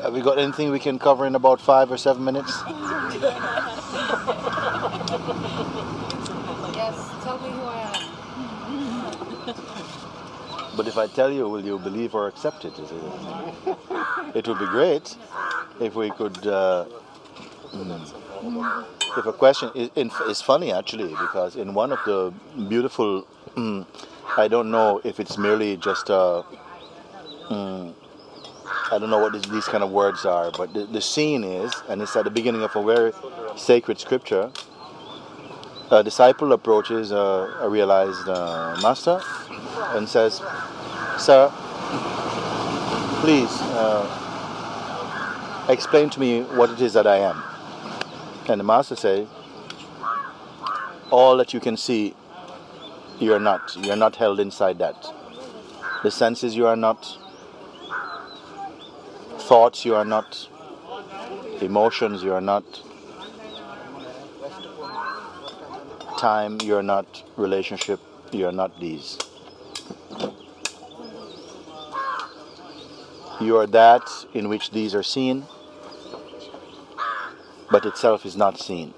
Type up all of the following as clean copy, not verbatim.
Have we got anything we can cover in about 5 or 7 minutes? Yes, tell me who I am. But if I tell you, will you believe or accept it? It would be great if we could. If a question is funny actually, because in one of the beautiful, I don't know if it's merely just a. I don't know what these kind of words are, but the scene is, and it's at the beginning of a very sacred scripture. A disciple approaches a realized master and says, "Sir, please explain to me what it is that I am." And the master says, "All that you can see, you're not. You're not held inside that. The senses, you are not. Thoughts, you are not. Emotions, you are not. Time, you are not. Relationship, you are not these. You are that in which these are seen, but itself is not seen."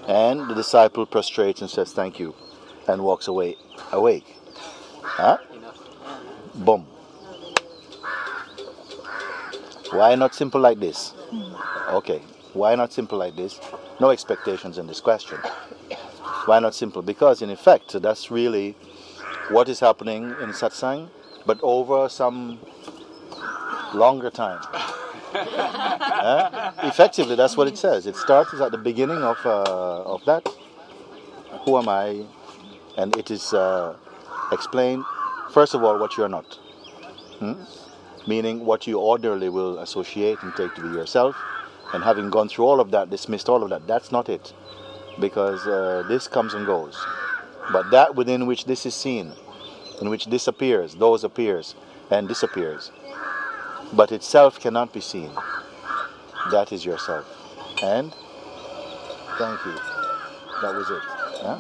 And the disciple prostrates and says, "Thank you," and walks away, awake. Huh? Boom. Why not simple like this? Okay, why not simple like this? No expectations in this question. Why not simple? Because in effect, that's really what is happening in satsang, but over some longer time. Effectively, that's what it says. It starts at the beginning of that. Who am I? And it is explained, first of all, what you are not. Meaning what you ordinarily will associate and take to be yourself. And having gone through all of that, dismissed all of that, that's not it. Because this comes and goes. But that within which this is seen, in which this appears, those appears, and disappears, but itself cannot be seen, that is yourself. And thank you. That was it. Yeah?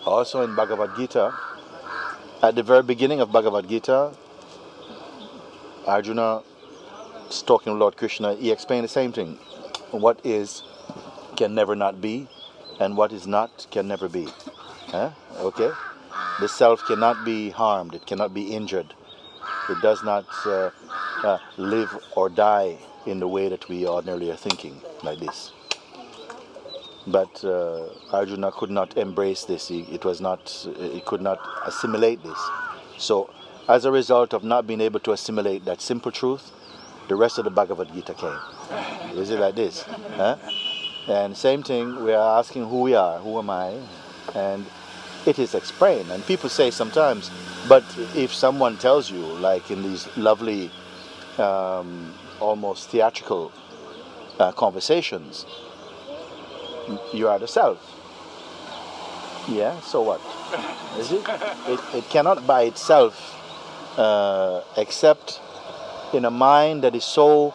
Also in Bhagavad Gita, at the very beginning of Bhagavad Gita, Arjuna is talking to Lord Krishna. He explained the same thing. What is can never not be, and what is not can never be. Okay? The self cannot be harmed. It cannot be injured. It does not live or die in the way that we ordinarily are thinking, like this. But Arjuna could not embrace this. He could not assimilate this. So, as a result of not being able to assimilate that simple truth, the rest of the Bhagavad Gita came. Is it like this? And same thing, we are asking who we are, who am I? And it is explained. And people say sometimes, but if someone tells you, like in these lovely, almost theatrical conversations, you are the self. Yeah, so what? Is it? It cannot by itself, except in a mind that is so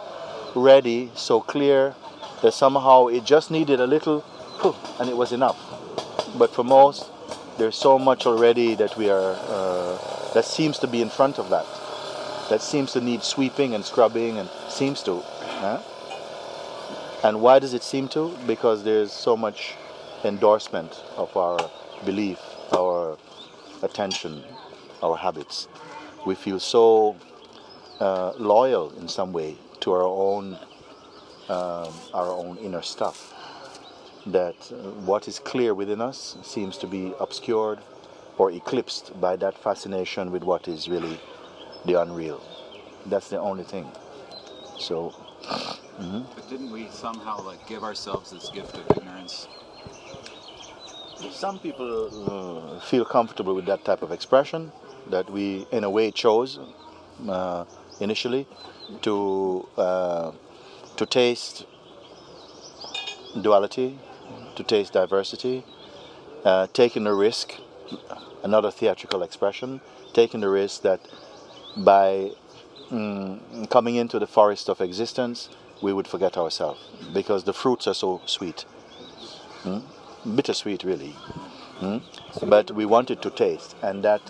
ready, so clear, that somehow it just needed a little poof, and it was enough. But for most, there's so much already that we are that seems to be in front of that. That seems to need sweeping and scrubbing, and seems to. And why does it seem to? Because there's so much endorsement of our belief, our attention, our habits. We feel so loyal in some way to our own inner stuff, that what is clear within us seems to be obscured or eclipsed by that fascination with what is really the unreal. That's the only thing. So. But didn't we somehow give ourselves this gift of ignorance? Some people feel comfortable with that type of expression that we, in a way, chose initially to taste duality, to taste diversity, taking the risk, another theatrical expression, taking the risk that by coming into the forest of existence, we would forget ourselves, because the fruits are so sweet. Bittersweet, really. But we wanted to taste, and that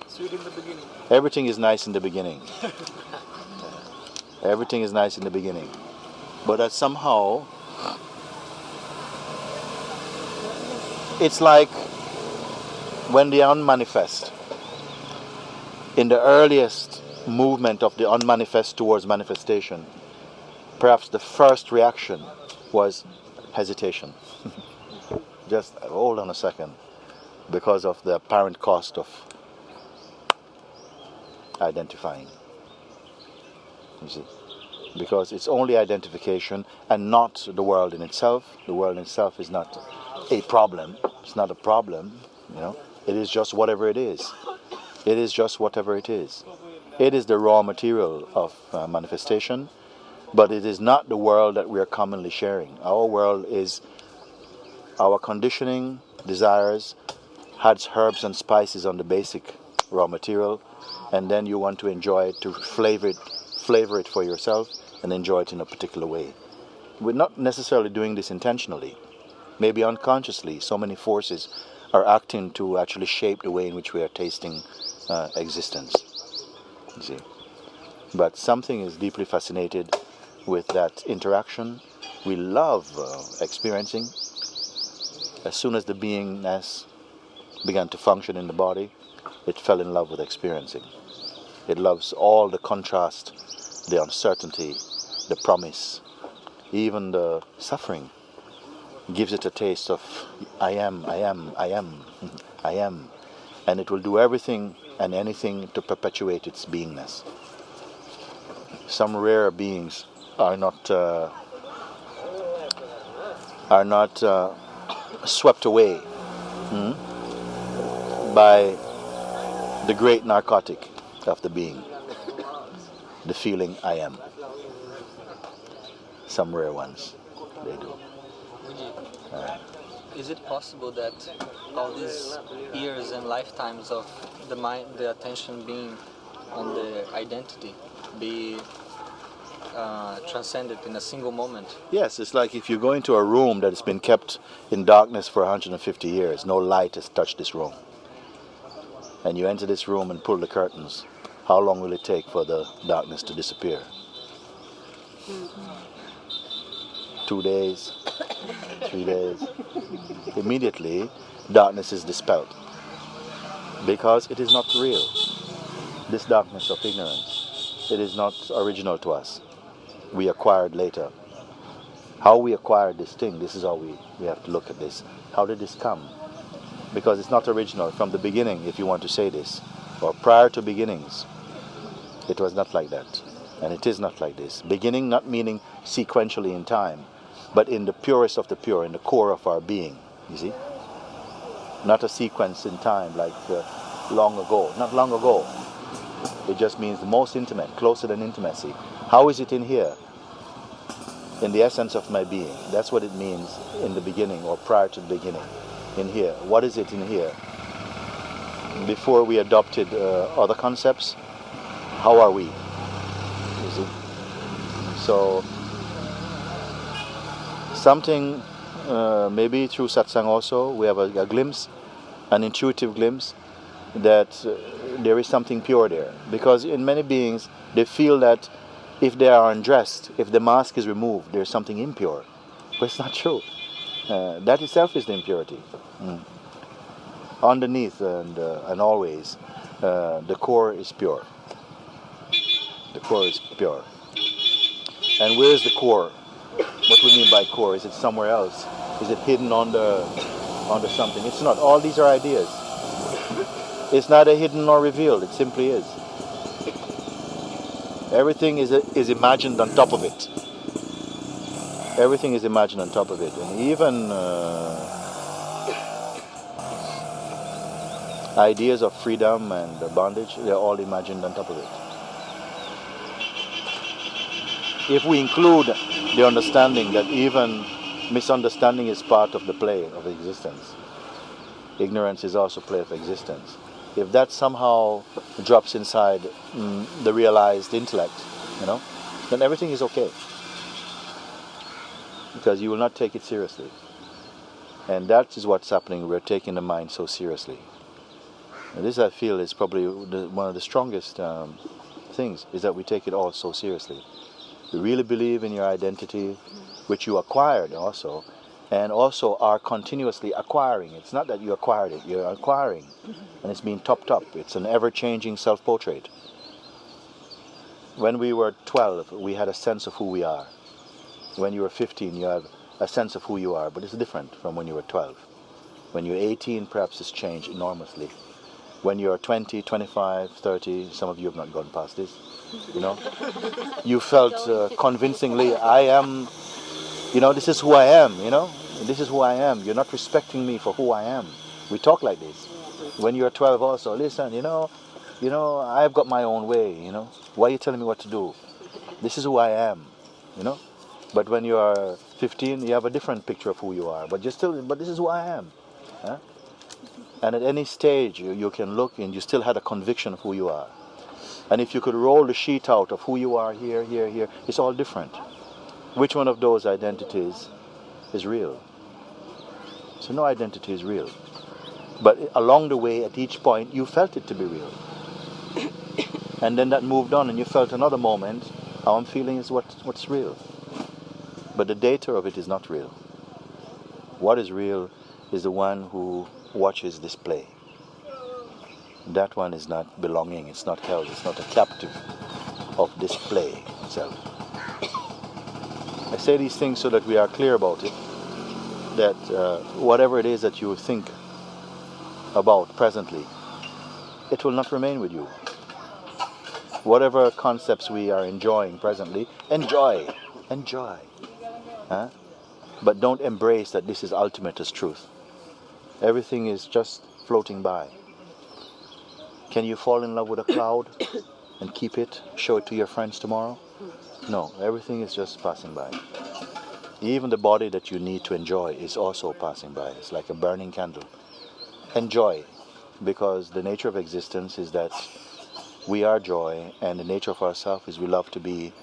sweet in the beginning. Everything is nice in the beginning. Everything is nice in the beginning. But that somehow, it's like when the unmanifest, in the earliest movement of the unmanifest towards manifestation, perhaps the first reaction was hesitation. Just hold on a second, because of the apparent cost of identifying. You see? Because it's only identification and not the world in itself. The world in itself is not a problem. It's not a problem, you know. It is just whatever it is. It is just whatever it is. It is the raw material of manifestation, but it is not the world that we are commonly sharing. Our world is our conditioning, desires, has herbs and spices on the basic raw material, and then you want to enjoy it, to flavor it for yourself and enjoy it in a particular way. We're not necessarily doing this intentionally. Maybe unconsciously, so many forces are acting to actually shape the way in which we are tasting existence. You see? But something is deeply fascinated with that interaction. We love experiencing. As soon as the beingness began to function in the body, it fell in love with experiencing. It loves all the contrast, the uncertainty, the promise, even the suffering. Gives it a taste of I am, I am, I am, I am. And it will do everything and anything to perpetuate its beingness. Some rare beings are not swept away by the great narcotic of the being, the feeling I am. Some rare ones, they do. Is it possible that all these years and lifetimes of the mind, the attention being on the identity, be transcended in a single moment? Yes, it's like if you go into a room that has been kept in darkness for 150 years, no light has touched this room, and you enter this room and pull the curtains, how long will it take for the darkness to disappear? 2 days, 3 days. Immediately, darkness is dispelled, because it is not real. This darkness of ignorance, it is not original to us. We acquired later. How we acquired this thing, this is how we have to look at this. How did this come? Because it's not original from the beginning, if you want to say this, or prior to beginnings. It was not like that, and it is not like this. Beginning not meaning sequentially in time, but in the purest of the pure, in the core of our being, you see? Not a sequence in time like long ago. Not long ago. It just means the most intimate, closer than intimacy. How is it in here? In the essence of my being. That's what it means in the beginning or prior to the beginning. In here. What is it in here? Before we adopted other concepts, how are we? You see? So, something, maybe through satsang also, we have a glimpse, an intuitive glimpse, that there is something pure there. Because in many beings, they feel that if they are undressed, if the mask is removed, there's something impure. But it's not true. That itself is the impurity. Underneath and always, the core is pure. The core is pure. And where is the core? What we mean by core? Is it somewhere else? Is it hidden under something? It's not. All these are ideas. It's neither hidden nor revealed. It simply is. Everything is imagined on top of it. Everything is imagined on top of it. And even ideas of freedom and bondage, they're all imagined on top of it. If we include the understanding that even misunderstanding is part of the play of existence, ignorance is also play of existence. If that somehow drops inside the realized intellect, then everything is okay. Because you will not take it seriously. And that is what's happening. We're taking the mind so seriously. And this, I feel, is probably one of the strongest things is that we take it all so seriously. We really believe in your identity, which you acquired also, and also are continuously acquiring. It's not that you acquired it, you're acquiring, and it's being topped up. It's an ever-changing self-portrait. When we were 12, we had a sense of who we are. When you were 15, you have a sense of who you are, but it's different from when you were 12. When you're 18, perhaps it's changed enormously. When you're 20, 25, 30, some of you have not gone past this, you know, you felt convincingly, I am, you know, this is who I am, you know, this is who I am. You're not respecting me for who I am. We talk like this. When you're 12 also, listen, you know, I've got my own way, you know. Why are you telling me what to do? This is who I am, you know. But when you are 15, you have a different picture of who you are. But but this is who I am. Huh? And at any stage, you can look and you still had a conviction of who you are. And if you could roll the sheet out of who you are here, here, here, it's all different. Which one of those identities is real? So no identity is real. But along the way, at each point, you felt it to be real. And then that moved on and you felt another moment, how I'm feeling is what's real. But the data of it is not real. What is real is the one who watches this play. That one is not belonging, it's not held, it's not a captive of this play itself. I say these things so that we are clear about it, that whatever it is that you think about presently, it will not remain with you. Whatever concepts we are enjoying presently, enjoy. Huh? But don't embrace that this is ultimate as truth. Everything is just floating by. Can you fall in love with a cloud and keep it, show it to your friends tomorrow? No, everything is just passing by. Even the body that you need to enjoy is also passing by. It's like a burning candle. Enjoy, because the nature of existence is that we are joy, and the nature of ourselves is we love to be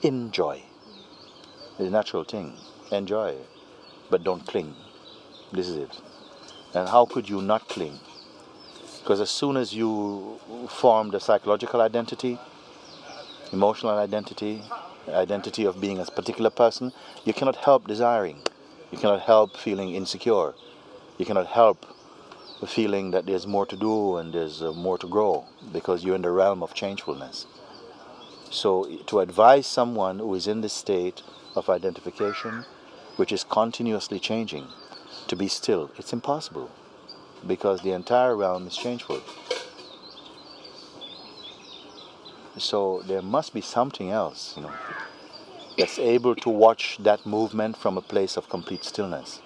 in joy. It's a natural thing. Enjoy, but don't cling. This is it. And how could you not cling? Because as soon as you form the psychological identity, emotional identity, identity of being a particular person, you cannot help desiring. You cannot help feeling insecure. You cannot help feeling that there's more to do and there's more to grow, because you're in the realm of changefulness. So to advise someone who is in this state of identification, which is continuously changing, to be still, it's impossible, because the entire realm is changeful. So there must be something else, you know, that's able to watch that movement from a place of complete stillness.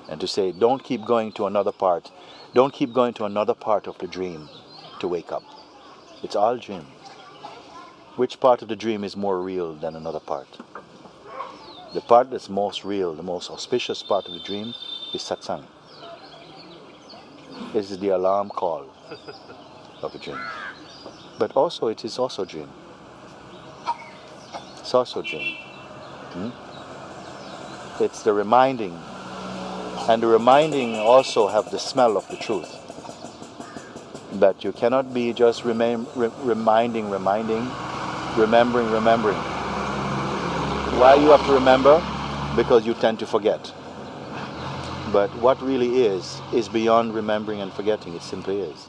And to say, don't keep going to another part. Don't keep going to another part of the dream to wake up. It's all dream. Which part of the dream is more real than another part? The part that's most real, the most auspicious part of the dream is satsang. This is the alarm call of a dream. But also it is also dream. It's also dream. It's the reminding. And the reminding also have the smell of the truth. But you cannot be just reminding, remembering. Why you have to remember? Because you tend to forget. But what really is beyond remembering and forgetting. It simply is.